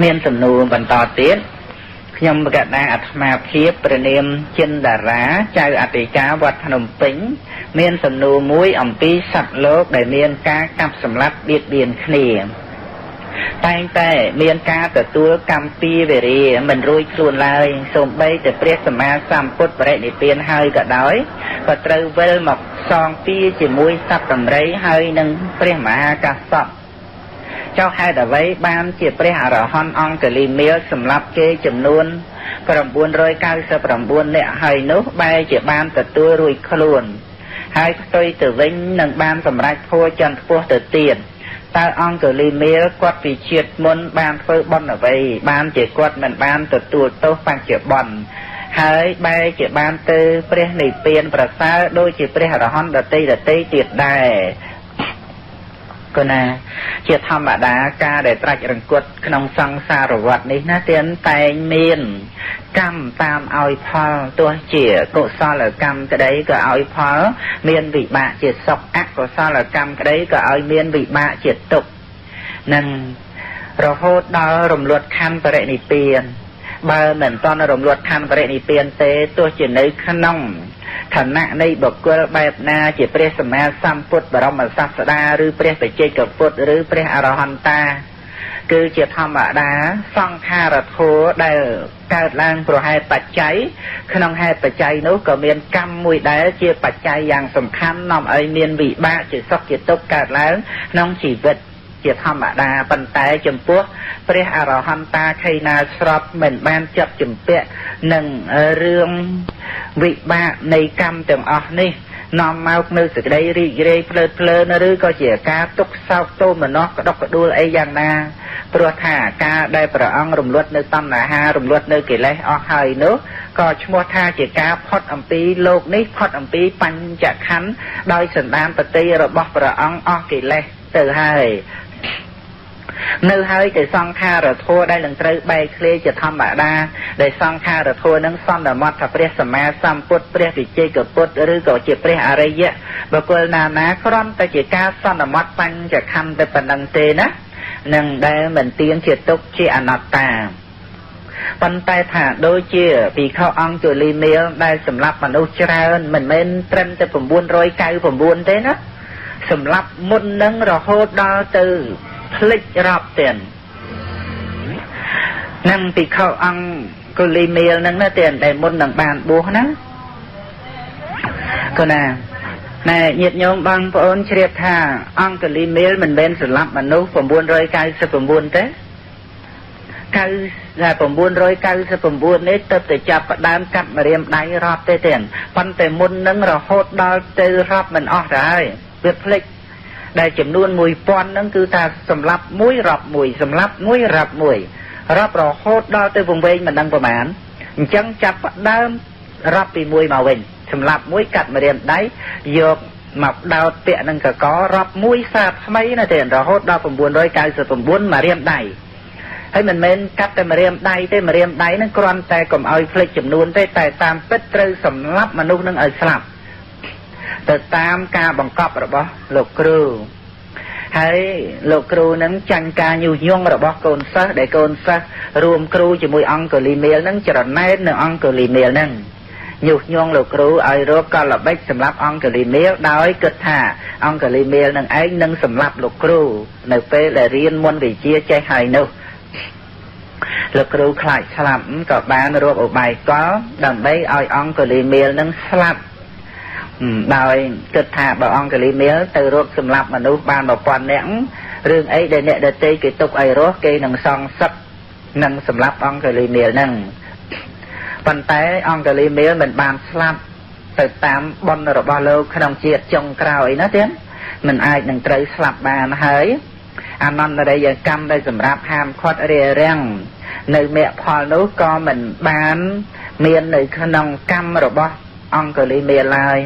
មានសំណួរបន្តទៀតខ្ញុំបកណាអាត្មាភាពព្រះនាមចិនតារាចៅអធិការវត្តភ្នំពេញមានសំណួរមួយអំពីសត្វលោកដែលមានការកាប់សម្លាប់បៀតបៀនគ្នាតែងតែមានការទទួលកម្មពីវេរាមិនរួចខ្លួនឡើយសូម្បីតែព្រះសម្មាសម្ពុទ្ធបរិនិព្វានហើយក៏ដោយក៏ត្រូវវិលមកសងពីជាមួយសត្វដំរីហើយនឹងព្រះមហាកាសបចុះហេតុអ្វីបានជាព្រះអរហន្តអង្គលីមាលសម្រាប់គេចំនួន999នាក់ហើយនោះបែរជាបានទទួលរួចខ្លួនហើយផ្ទុយទៅវិញនឹងបានសម្រេចធัวចន្ទពោះទៅទៀតតើអង្គលីមាលគាត់ពីជាតិមុនបានធ្វើបុណ្យអ្វីបានជាគាត់មិនបានទទួលទោសបច្ចុប្បន្នហើយបែរជាបានទៅព្រះនិព្វានប្រសើរដូចជាព្រះអរហន្តដទៃទៀតដែរគណាជាធម្មតាការដែលត្រាច់រង្គត់ក្នុងសង្សារវដ្តនេះណាតែងមានកម្មតាមឲ្យផលទោះជាកុសលកម្មក្តីក៏ឲ្យផលមានវិបាកជាសុខអកុសលកម្មក្តីក៏ឲ្យមានវិបាកជាទុក្ខនឹងរហូតដល់រំលត់ខណ្ឌបរិនិព្វានបើមិនតន់រំលត់ខណ្ឌបរិនិព្វានទេទោះជានៅក្នុងឋានៈនៃបុគ្គលបែបណាជាព្រះសម្មាសម្ពុទ្ធបរមសាស្តាឬព្រះបច្ចេកពុទ្ធឬព្រះអរហន្តាគឺជាធម្មតាសង្ខារធម៌ដែលកើតឡើងប្រហែលបច្ច័យក្នុងហេតុបច្ច័យនោះក៏មានកម្មមួយដែលជាបច្ច័យយ៉ាងសំខាន់នាំឲ្យមានវិបាកជាសុខជាទុក្ខកើតឡើងក្នុងជីវិតជាធម្មតាប៉ុន្តែចំពោះព្រះអរហន្តាខៃណាស្របមិនបានចាប់ជំពាក់នឹងរឿងវិបាកនៃកម្មទាំងអស់នេះនាំមកនៅសេចក្តីរីករាយភ្លើតភ្លើនឬក៏ជាការទុក្ខសោកទោមនស្សក្តុកក្តួលអីយ៉ាងណាព្រោះថាការដែលព្រះអង្គរំលត់នៅតណ្ហារំលត់នៅកិលេសអស់ហើយនោះក៏ឈ្មោះថាជាការផុតអំពីលោកនេះផុតអំពីបញ្ចខណ្ឌដោយសន្តានបតីរបស់ព្រះអង្គអស់កិលេសទៅហើយនៅហើយតែសង្ខារធម៌ដែលនឹងត្រូវបែកធ្លាយជាធម្មតាដែលសង្ខារធម៌នឹងសន្មតថាព្រះសម្មាសម្ពុទ្ធព្រះវិជ័យកពុទ្ធឬក៏ជាព្រះអរិយបុគ្គលណាគ្រាន់តែជាការសន្មតបញ្ចខណ្ឌតែប៉ុណ្្នឹងទេណានឹងដែលមិនទៀងជាទុក្ខជាអនត្តាប៉ុន្តែថាដូចជាភិក្ខុអង្គលីមាលដែលសម្លាប់មនុស្សច្រើនមិនមែនត្រឹមតែ999ទេណាសម្លាប់មុននឹងរហូតដល់ទៅភ្លេចរាប់ទៀតនឹងភិក្ខុអង្គលីមាលនឹងណាទៀតដែលមុននឹងបានបួសណាក៏ណាណែញាតិញោមបងប្អូនជ្រាបថាអង្គលីមាលមិនមែនសម្លាប់មនុស្ស999ទេ999នេះទៅតែចាប់ផ្ដើមកាត់ម្រាមដៃរាប់ទេទៀតប៉ុន្តែមុននឹងរហូតដល់ទៅរាប់មិនអស់ទៅហើយវាភ្លេចដែលចំនួន1000ហ្នឹងគឺថាសម្លាប់មួយរាប់មួយសម្លាប់មួយរាប់មួយរាប់រហូតដល់ទៅវង្វេងមិនដឹងប្រមាណអញ្ចឹងចាប់ផ្ដើមរាប់ពី1មកវិញសម្លាប់មួយកាត់ម្រាមដៃយកមកដោតពាក់នឹងកករាប់មួយសាបថ្មីណាទេរហូតដល់999ម្រាមដៃហើយមិនមែនកាត់តែម្រាមដៃទេម្រាមដៃហ្នឹងគ្រាន់តែកុំឲ្យភ្លេចចំនួនទេតែតាមពិតត្រូវសម្លាប់មនុស្សនឹងឲ្យស្លាប់ទៅតាមការបង្កប់របស់លោកគ្រូហើយលោកគ្រូនឹងចាញ់ការញុះញង់របស់កូនសិស្សដែលកូនសិស្សរួមគ្រូជាមួយអង្គលីមាលនឹងច្រណែននៅអង្គលីមាលនឹងញុះញង់លោកគ្រូឲ្យរកកលល្បិចសម្រាប់អង្គលីមាលដោយគិតថាអង្គលីមាលនឹងឯងនឹងសម្រាប់លោកគ្រូនៅពេលដែលរៀនមន្តវិជ្ជាចេះហើយនោះលោកគ្រូខ្លាចស្លាប់ក៏បានរកឧបាយកលដើម្បីឲ្យអង្គលីមាលនឹងស្លាប់ដោយគិតថាបើអង្គលីមាលទៅរកសម្លាប់មនុស្សបាន1000នាក់រឿងអីដែលអ្នកដទៃគេទុកឲ្យរស់គេនឹងសងសឹកនឹងសម្លាប់អង្គលីមាលនឹងប៉ុន្តែអង្គលីមាលមិនបានស្លាប់ទៅតាមបុណ្យរបស់លោកក្នុងជាតិចុងក្រោយណាទៀតមិនអាចនឹងត្រូវស្លាប់បានហើយអនន្តរិយកម្មដែលសម្រាប់ហាមឃាត់រារាំងនៅមគ្គផលនោះក៏មិនបានមាននៅក្នុងកម្មរបស់អង្គលីមាលឡើយ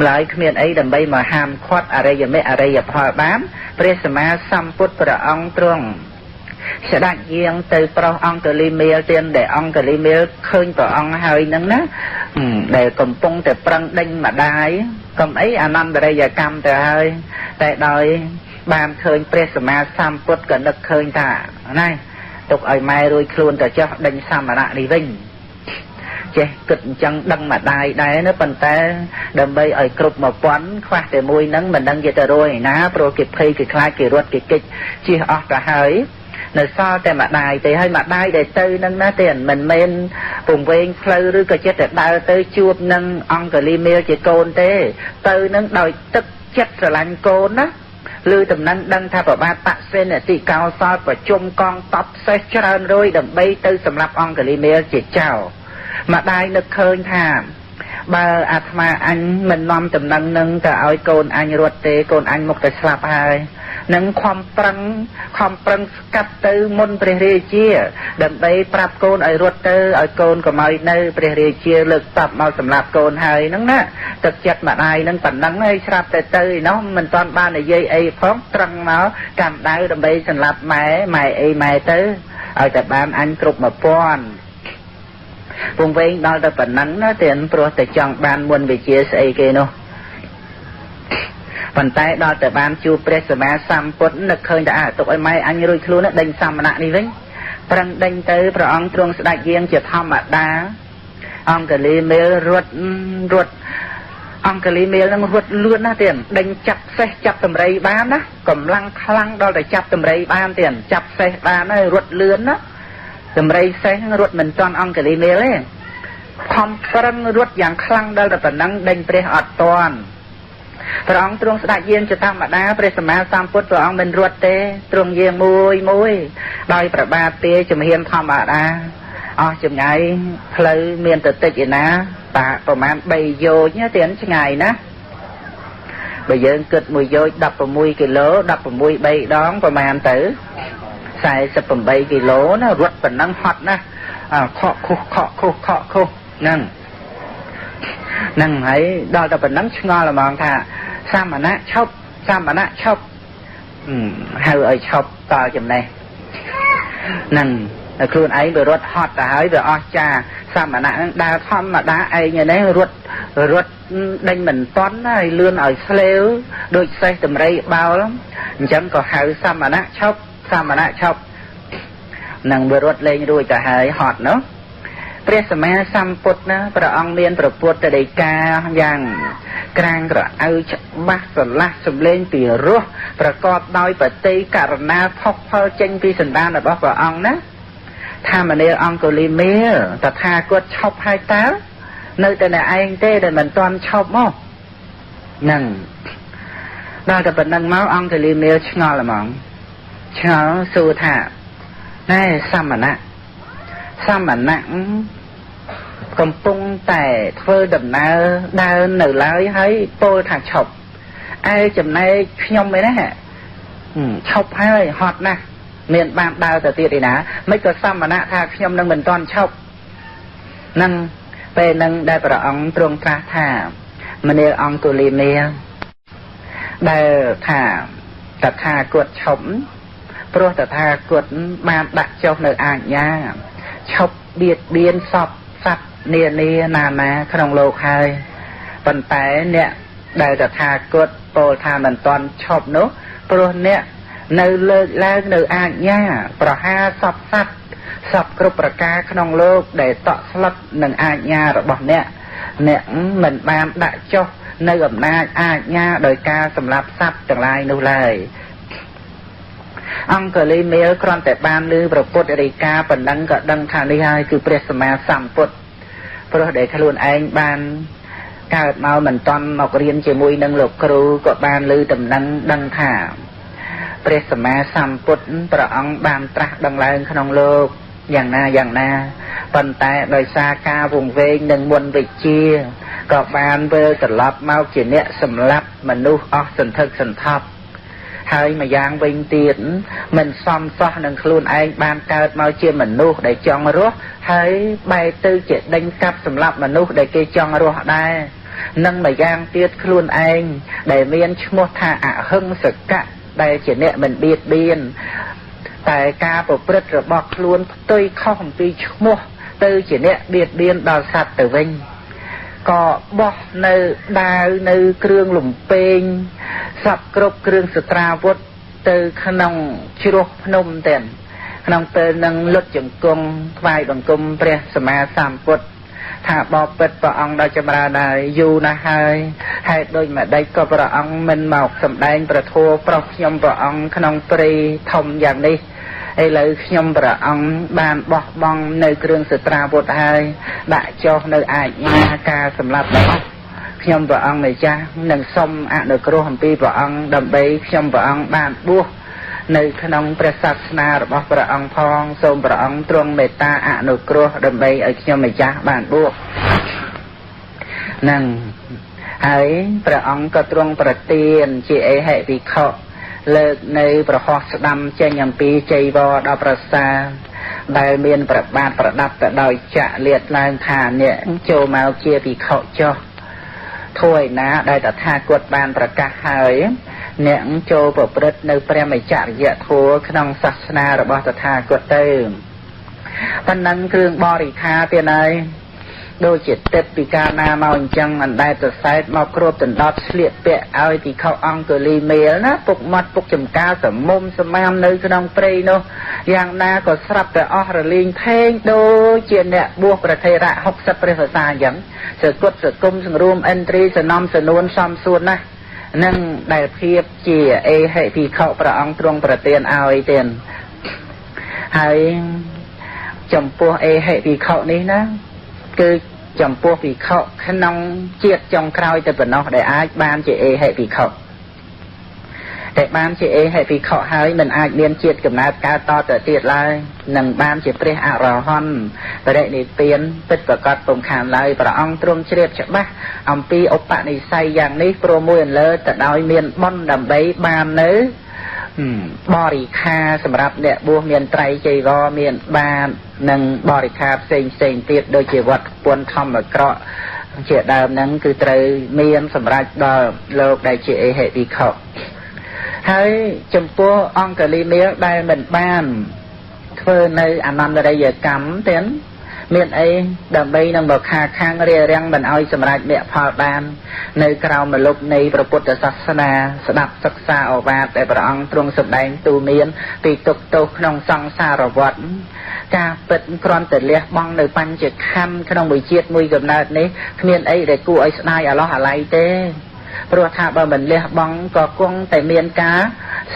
ម្ល៉េះគ្មានអីដើម្បីមកហាមឃាត់អរិយមគ្គអរិយផលបានព្រះសម្មាសម្ពុទ្ធព្រះអង្គទ្រង់ស្ដេចយាងទៅប្រោសអង្គលីមាលទៀតដែលអង្គលីមាលឃើញព្រះអង្គហើយហ្នឹងណាដែលកំពុងតែប្រឹងដេញម្ដាយកុំអីអនន្តរិយកម្មទៅហើយតែដោយបានឃើញព្រះសម្មាសម្ពុទ្ធក៏នឹកឃើញថាណា tục ở mai rồi luôn ta cho đánh xăm mà lại đi vinh chế cực chẳng đăng mà đai đai nó phần ta đầm bay ở cục một quán khoa để mùi nắng mình đăng vậy rồi ná pro kịp khi kịp khai kịp ruột kịp kịch chia ọt cả hơi nơi soแต่mà đài thì hơi mà đai để tư nâng ná tiền mình men cùng với phơi rồi cái chết để đai tới chuột nâng ông cái ly mail chỉ côn thế tư nâng đòi tức chết rồi lạnh côn á lưu tầm năng đăng tháp ở ba tạ sen ở tị cao soi và chung con tóc xe trơn rồi đầm bay tư sầm lạp ông cái ly mail chỉ chào mà đai nực khơi thảm bà atma anh mình nom tầm năng nâng cả ơi côn anh ruột tế côn anh một cái slap hai nângความปรังกัดตือมนประเรียเชียดับไปปรับโกนไอรถเตอไอโกนก็มาในประเรียเชียเลิกปรับมาสำหรับโกนหายนั่งนะตัดจัดมาได้นั่งปั่นนั่งให้ชราบแต่เตยเนาะมันตอนบ้านไอเย่ไอพร้อมตรังเนาะกำได้ดับไปสำหรับไม้ไอไม้เตอเอาแต่บ้านอันกรุบมาป้อนวงเวงดอลแต่ปั่นนั่งนะเตียนโปรแต่จังบ้านมวลวิเชียใส่เกโนปันไตดอแต่บ้านจูเปรสมาสัมปุตนึกเคยจะตกไอ้ไม้อันรุ่ยครูนั่นดังสัมมณะนี่วิ่งปรังดังเตอพระองค์ตรงสดายเยียงจะทำมาดาองกะลีเมลรถองกะลีเมลนั่งรถเลื่อนนะเตียนดังจับเสจับตำไรบ้านนะกำลังคลั่งดอแต่จับตำไรบ้านเตียนจับเสบ้านนะรถเลื่อนนะตำไรเสรถเหมือนจอนองกะลีเมลเลยคอมปรังรถอย่างคลั่งดอแต่ปนังดังเปรอัดตอนพระองค์ตรงสดายเยียงจะทำมาได้พระสมมาสัมพุทธพระองค์เป็นรวดเตตรงเยียงมวยโดยประบาเตจะมาเฮียนทำมาได้จะไงเพลย์เมียนติดติดอยู่นะตาประมาณใบโยเนี่ยเตียนจะไงนะใบโยเกิดมวยโยดับประมุยกิโลดับประมุยใบดองประมาณtửใส่สับประใบกิโลนะรวดเป็นนั่งฮอตนะเคาะคุนั่งให้ดอแต่เป็นนั่งชงอละมองท่าสามณะชอบให้เอ่ยชอบต่อจำในนั่งครูนไอ้ไปรถฮอตแต่ให้ไปออจ่าสามณะนั่งดาทอมมาดาไอ้อย่างนี้รถดังเหมือนต้นไอ้เลื่อนเอ่ยเลี้ยวโดยใส่ตำไรเบาแล้วจังก็ให้สามณะชอบนั่งไปรถเล่นด้วยแต่ให้ฮอตเนาะพระสมมาสัมพุทธนะพระองค์เมียนประพุทธเดกาอย่างกลางกระเอาฉบับสลักสมเลนปีรุ่ประกอบโดยปฏิการณาพกเพลเจงพิสันดานแบบพระองค์นะถ้ามันเนองกุลิเมลแต่ถ้ากดชอบให้ตาเนื้อแต่ในไอ้เต้แต่มันตอนชอบมั้งนั่งเราจะเป็นนั่งเมาองกุลิเมลชงอละมั้งชงอสู่ท่าได้สัมมณะกำปุงแต่เพื่อดำนาดาหนึ่งแล้วให้โปรถักฉบไอ้จำในยมไม่ได้ฉบให้ฮอตนะเมียนบางดาวแต่ตีดีนะไม่ก็ซ้ำมานะถ้ายมนั่งเป็นตอนฉบนั่งเป็นนั่งได้ประองตรงตราถามันเรียกองกุลีเมียได้ถาแต่ถากดฉบโปรแต่ถากดมาดักเจ้าในอ่างยาชอบเบียดเบียนสอบสัตว์เนียนามาขนมโลกไฮปันแต่เนี่ยได้แต่ทากดโปรทามันตอนชอบเนาะโปรเนี่ยในเลิกแล้วในอ่างย่าประหาสอบสัตว์สอบกรุประกาขนมโลกได้ต่อสลับหนึ่งอ่างย่าระบอกเนี่ยเหมือนบามได้จบในกับนาอ่างย่าโดยการสำหรับสัตว์ต่างหลายนู่นเลยអង្គលីមេលគ្រាន់តែបានលើប្រពុតរិកាប៉ុណ្ណឹងក៏ដឹងថានេះហើយគឺព្រះសម្មាសម្ពុទ្ធព្រោះដែលខ្លួនឯងបានកើតមកមិនតាន់មករៀនជាមួយនឹងលោកគ្រូក៏បានលើដំណឹងដឹងថាព្រះសម្មាសម្ពុទ្ធព្រះអង្គបានត្រាស់ដឹងឡើងក្នុងលោកយ៉ាងណាប៉ុន្តែដោយសារការវង្វេងនិងមុនវិជ្ជាក៏បានវិលត្រឡប់មកជាអ្នកសម្លាប់មនុស្សអស់សន្ធឹកសន្ធាប់ហើយម្យ៉ាងវិញទៀតមិនសមសោះនឹងខ្លួនឯងបានកើតមកជាមនុស្សដែលចង់រស់ហើយបែរទៅជាដេញកាប់សម្លាប់មនុស្សដែលគេចង់រស់ដែរនិងម្យ៉ាងទៀតខ្លួនឯងដែលមានឈ្មោះថាអហិង្សកៈដែលជាអ្នកមិនបៀតបៀនតែការប្រព្រឹត្តរបស់ខ្លួនផ្ទុយខុសអំពីឈ្មោះទៅជាអ្នកបៀតបៀនដល់សត្វទៅវិញក៏បោះនៅដាវនៅគ្រឿងលំពេងសពគ្រប់គ្រឿងសត្រាវុធទៅក្នុងជ្រោះភ្នំទាំង ក្នុងពេលនឹងលុតជង្គង់ថ្វាយបង្គំព្រះសម្មាសម្ពុទ្ធថាបបិទ្ធព្រះអង្គដ៏ចម្រើនហើយយូរណាស់ហើយហេតុដូចម្ដេចក៏ព្រះអង្គមិនមកសម្ដែងប្រធមប្រុសខ្ញុំព្រះអង្គក្នុងព្រៃធំយ៉ាងនេះឥឡូវខ្ញុំព្រះអង្គបានបោះបង់នៅគ្រឿងសត្រាវុធហើយដាក់ចុះនៅអាជ្ញាការសម្លាប់របស់ខ្ញុំព្រះអង្គម្ចាស់នឹងសូមអនុគ្រោះអំពីព្រះអង្គដើម្បីខ្ញុំព្រះអង្គបានបួសនៅក្នុងព្រះសាសនារបស់ព្រះអង្គផងសូមព្រះអង្គទ្រង់មេត្តាអនុគ្រោះដើម្បីឲ្យខ្ញុំម្ចាស់បានបួសនឹងហើយព្រះអង្គក៏ទ្រង់ប្រទានជាអេហិភិក្ខុលើកនៅប្រហោះស្ដាំចេញអំពីចីវរដល់ប្រសាដែលមានប្របាទប្រដាប់ទៅដោយចាក់លាតឡើងថាអ្នកចូលមកជាភិក្ខុចុះធួយណាដែលតថាគតបានប្រកាសហើយអ្នកចូលប្រព្រឹត្តនៅព្រះមច្ចរិយធម៌ក្នុងសាសនារបស់តថាគតទៅប៉ុណ្ណឹងគ្រឿងបរិខាទៀតហើយដូចជាទឹកពីកាលណាមកអញ្ចឹងអណ្ដែតសរសែតមកគ្របដណ្ដប់ស្លៀកពាក់ឲ្យភិក្ខុអង្គលីមេលណាពុកមាត់ពុកចំការសមុំសមាមនៅក្នុងព្រៃនោះយ៉ាងណាក៏ស្រាប់តែអស់រលីងថេងដូចជាអ្នកបួសប្រធេរៈ60ព្រះវស្សាអញ្ចឹងសើគុតសគុំសង្រួមឥន្ទ្រីសនំសនួនសំសួនណានឹងដែលភាពជាអេហិភិក្ខុព្រះអង្គទ្រង់ប្រទានឲ្យទៀតហើយចំពោះអេហិភិក្ខុនេះណាគឺចំពោះភិក្ខុក្នុងជាតិចុងក្រោយទៅប៉ុណ្ណោះដែលអាចបានជាអេហិភិក្ខុតែបានជាអេហិភិក្ខុហើយមិនអាចមានជាតិកំណើតកើតតទៅទៀតឡើយនឹងបានជាព្រះអរហន្តបរិនិព្វានពិតប្រកបពុំខានឡើយព្រះអង្គទ្រង់ជ្រាបច្បាស់អំពីឧបនិស្ស័យយ៉ាងនេះព្រោះមួយអន្លើទៅដោយមានបុណ្យដើម្បីបាននៅបរិខាសម្រាប់អ្នកបួសមានត្រៃចីវរមានបាតនិងបរិខាផ្សេងទៀតដូចជាវត្តពុនធម្មក្រក់ជាដើមហ្នឹងគឺត្រូវមានសម្រាប់ដល់លោកដែលជាអេហិភិក្ខុហើយចំពោះអង្គលីមេលដែលមិនបានធ្វើនៅអនន្តរិយកម្មទៀតមានអីដើម្បីនឹងមកខាងរារាំងមិនឲ្យសម្រេចមគ្គផលបាននៅក្រៅមលុបនៃព្រះពុទ្ធសាសនាស្ដាប់សិក្សាឱវាទដែលព្រះអង្គទ្រង់សម្ដែងទូមានពីទុក្ខទោសក្នុងសង្សារវដ្តការពិតគ្រាន់តែលះបង់នៅបញ្ចខណ្ឌក្នុងមួយជាតិមួយកំណើតនេះគ្មានអីដែលគួរឲ្យស្ដាយអាឡោះអាល័យទេព្រោះថាបើមិនលះបង់ក៏គង់តែមានការ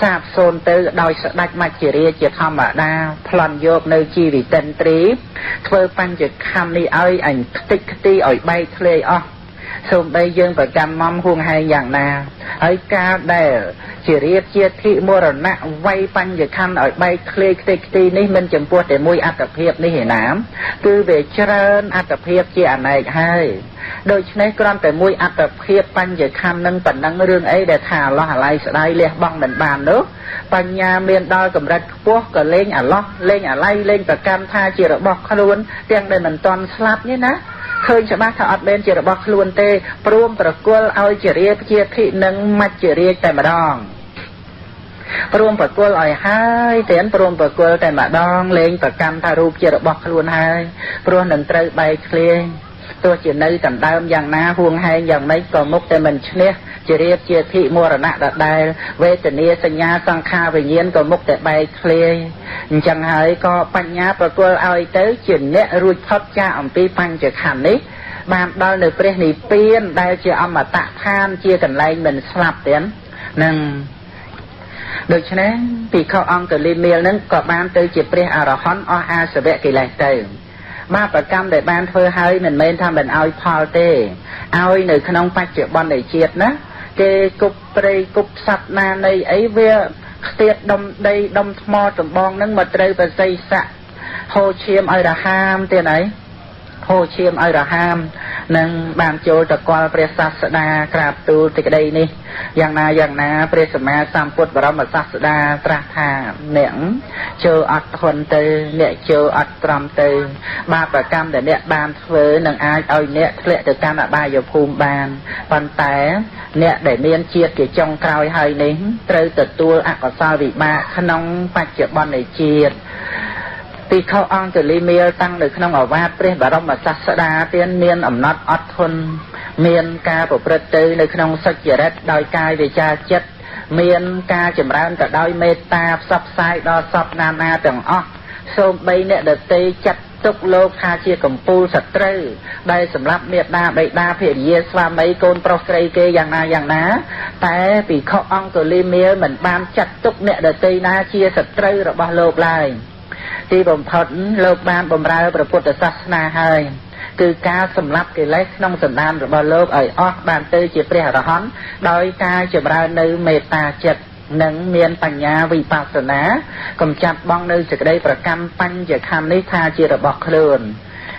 សាបសូន្យទៅដោយស្ដេចមច្ចរាជាធម្មតាប្លន់យកនៅជីវិតិន្ទ្រីធ្វើបញ្ចខណ្ឌនេះឲ្យអញខ្ទេចខ្ទីឲ្យបែកធ្លាយអស់សូម្បីយើងប្រកាន់មមហួងហែងយ៉ាងណាហើយការដែលជារៀបជាធិមរណៈវាយបញ្ញខណ្ឌឲ្យបែកធ្លាយខ្ទេចខ្ទីនេះមិនចំពោះតែមួយអត្តភាពនេះឯណាគឺវាច្រើនអត្តភាពជាអនេកហើយដូច្នេះគ្រាន់តែមួយអត្តភាពបញ្ញខណ្ឌនឹងប៉ុណ្ណឹងរឿងអីដែលថាអាឡោះអាល័យស្ដាយលះបង់មិនបាននោះបញ្ញាមានដល់កម្រិតខ្ពស់ក៏លេងអាឡោះលេងអាល័យលេងប្រកាន់ថាជារបស់ខ្លួនទាំងដែលមិនទាន់ស្លាប់នេះណាឃើញច្បាស់ថាអត់មែនជារបស់ខ្លួនទេព្រមប្រគល់ឲ្យជារាជាធិនិងមច្ចរាជតែម្ដងព្រមប្រគល់ឲ្យហើយទាំងព្រមប្រគល់តែម្ដងលេងប្រកាន់ថារូបជារបស់ខ្លួនហើយព្រោះនឹងត្រូវបែកធ្លាយទោះជានៅដណ្ដើមយ៉ាងណាហួងហែងយ៉ាងម៉េចក៏មុខតែមិនឈ្នះជារាជាធិមរណៈដដែលវេទនាសញ្ញាសង្ខារវិញ្ញាណក៏មុខតែបែកធ្លាយអញ្ចឹងហើយក៏បញ្ញាប្រគល់ឲ្យទៅជាអ្នករួចផុតចាកអំពីបញ្ចខណ្ឌនេះបានដល់នៅព្រះនិព្វានដែលជាអមតៈឋានជាកន្លែងមិនស្លាប់ទៀតនឹងដូច្នេះភិក្ខុអង្គលីមេលនឹងក៏បានទៅជាព្រះអរហន្តអស់អាសវៈកិលេសទៅបាបកម្មដែលបានធ្វើហើយមិនមែនថាមិនឲ្យផលទេឲ្យនៅក្នុងបច្ចុប្បន្ននៃជាតិណាគេគប់ព្រៃគប់សត្វណានៃអីវាខ្ទាតដុំដីដុំថ្មចម្បងនឹងមកត្រូវប្រស័យស័កហូរឈាមឲ្យរហាមទៀតហើយហូរឈាមឲ្យរហាមនឹងបានចូលទៅគាល់ព្រះសាស្តាក្រាបទូលទីក្តីនេះយ៉ាងណាព្រះសម្មាសម្ពុទ្ធបរមសាស្តាត្រាស់ថាអ្នកចូលអត់ធន់ទៅអ្នកចូលអត់ត្រំទៅបាបកម្មដែលអ្នកបានធ្វើនឹងអាចឲ្យអ្នកធ្លាក់ទៅកាន់អបាយភូមិបានប៉ុន្តែអ្នកដែលមានជាតិជាចុងក្រោយហើយនេះត្រូវទទួលអកុសលវិបាកក្នុងបច្ចុប្បន្ននៃជាតិភិក្ខុអង្គលីមេលតាំងនៅក្នុងអាវាសព្រះបរមសាស្តាទានមានអំណត់អត់ធន់មានការប្រព្រឹត្តទៅនៅក្នុងសុចរិតដោយកាយវាចាចិត្តមានការចម្រើនទៅដោយមេត្តាផ្សព្វផ្សាយដល់សពណានាទាំងអស់ សូមបីអ្នកដតីចាត់ទុកលោកថាជាកម្ពូលសត្រូវដែលសម្រាប់មេដាបិតាភរិយាស្វាមីកូនប្រុសស្រីគេយ៉ាងណាតែភិក្ខុអង្គលីមាលមិនបានចាត់ទុកអ្នកដតីណាជាសត្រូវរបស់លោកឡើយទីបំផុតលោកបានបម្រើព្រះពុទ្ធសាសនាហើយគឺការសម្លាប់កិលេសក្នុងសន្តានរបស់លោកឲ្យអស់បានទៅជាព្រះអរហន្តដោយការចម្រើននៅមេត្តាចិត្តនិងមានបញ្ញាវិបស្សនាកំចាត់បងនៅសេចក្តីប្រកម្មបញ្ញខੰនេះថាជារបស់ខ្លួន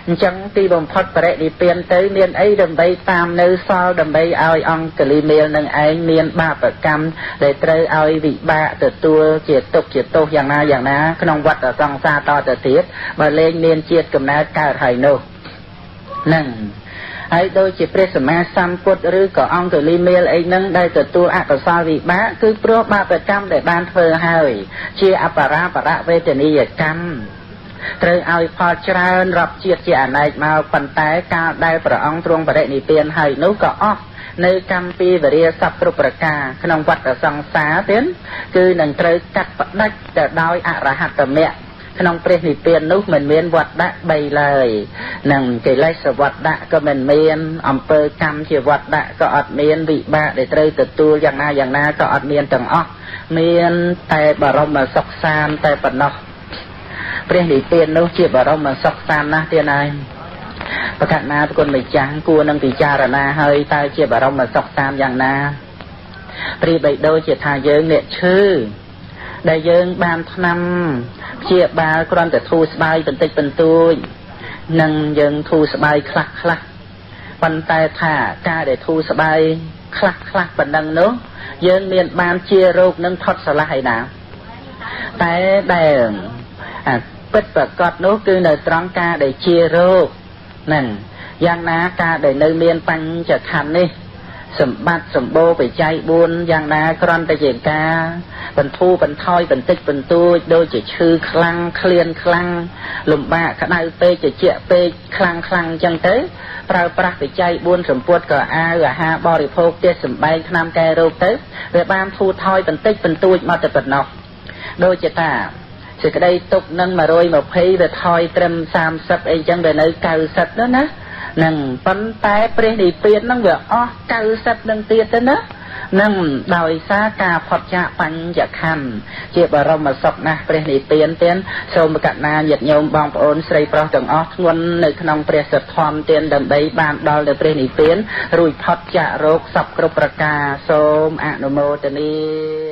អញ្ចឹងទីបំផុតបរិនិព្វានទៅមានអីដើម្បីតាមនៅសល់ដើម្បីឲ្យអង្គលីមេលនឹងឯងមានបាបកម្មដែលត្រូវឲ្យវិបាកទទួលជាទុក្ខជាទោសយ៉ាងណាក្នុងវដ្តសង្សារតទៅទៀតបើលែងមានជាតិកំណើតកើតហើយនោះនឹងហើយដូចជាព្រះសម្មាសម្ពុទ្ធឬក៏អង្គលីមេលអីហ្នឹងដែលទទួលអកុសលវិបាកគឺព្រោះបាបកម្មដែលបានធ្វើហើយជាអបរាបរវេទនីយកម្មត្រូវឲ្យផលច្រើនរាប់ជាតិជាអនេកមកប៉ុន្តែកាលដែលព្រះអង្គទ្រង់បរិនិព្វានហើយនោះក៏អស់នៅកម្មពីវរាសពគ្រប់ប្រការក្នុងវដ្តសង្សារទៀតគឺនឹងត្រូវកាត់ផ្ដាច់ទៅដោយអរហត្តមគ្គក្នុងព្រះនិព្វាននោះមិនមានវត្តៈ3ឡើយនឹងកិលេសវត្តៈក៏មិនមានអំពើកម្មជាវត្តៈក៏អត់មានវិបាកដែលត្រូវទទួលយ៉ាងណាក៏អត់មានទាំងអស់មានតែបរមសុខសាន្តតែប៉ុណ្ណោះព្រះនិព្វាននោះជាបរមសុខសាន្តណាស់ទៀតហើយប្រកាសណាប្រគុណម្ចាស់គួរនឹងពិចារណាហើយតើជាបរមសុខសាន្តយ៉ាងណាព្រាបបីដូចជាថាយើងអ្នកឈឺដែលយើងបានថ្នាំព្យាបាលគ្រាន់តែធូរស្បើយបន្តិចបន្តួចនឹងយើងធូរស្បើយខ្លះប៉ុន្តែថាការដែលធូរស្បើយខ្លះប៉ុណ្ណឹងនោះយើងមានបានជារោគនឹងផុតស្រឡះឯណាតែដែលពិតប្រកបនោះគឺនៅត្រង់ការដែលជារោគហ្នឹងយ៉ាងណាការដែលនៅមានបញ្ចខណ្ឌនេះសម្បត្តិសម្បូរបច្ច័យ4យ៉ាងណាគ្រាន់តែជាការបន្ធូរបន្ថយបន្តិចបន្តួចដូចជាឈឺខ្លាំងឃ្លានខ្លាំងលំបាកក្តៅពេកត្រជាក់ពេកខ្លាំងអញ្ចឹងទៅប្រើប្រាស់បច្ច័យ4សម្ពុតក៏អាហារបរិភោគទេសសម្បែងថ្នាំកែរោគទៅវាបានធូរថយបន្តិចបន្តួចមកតែប៉ុណ្ណោះដូចជាតាសេចក្តីទុកនឹង120វាថយត្រឹម30អីចឹងវានៅ90នោះណានឹងប៉ុន្តែព្រះនិព្វាននឹងវាអស់90នឹងទៀតទៅណានឹងដោយសារការផុតចាកបញ្ញខੰជាបរមសុខណាស់ព្រះនិព្វានទៀតសូមករុណាញាតិញោមបងប្អូនស្រីប្រុសទាំងអស់ធ្ងន់នៅក្នុងព្រះសទ្ធម្មទៀតដើម្បីបានដល់ទៅព្រះនិព្វានរួចផុតចាករោគសពគ្រប់ប្រការសូមអនុមោទនា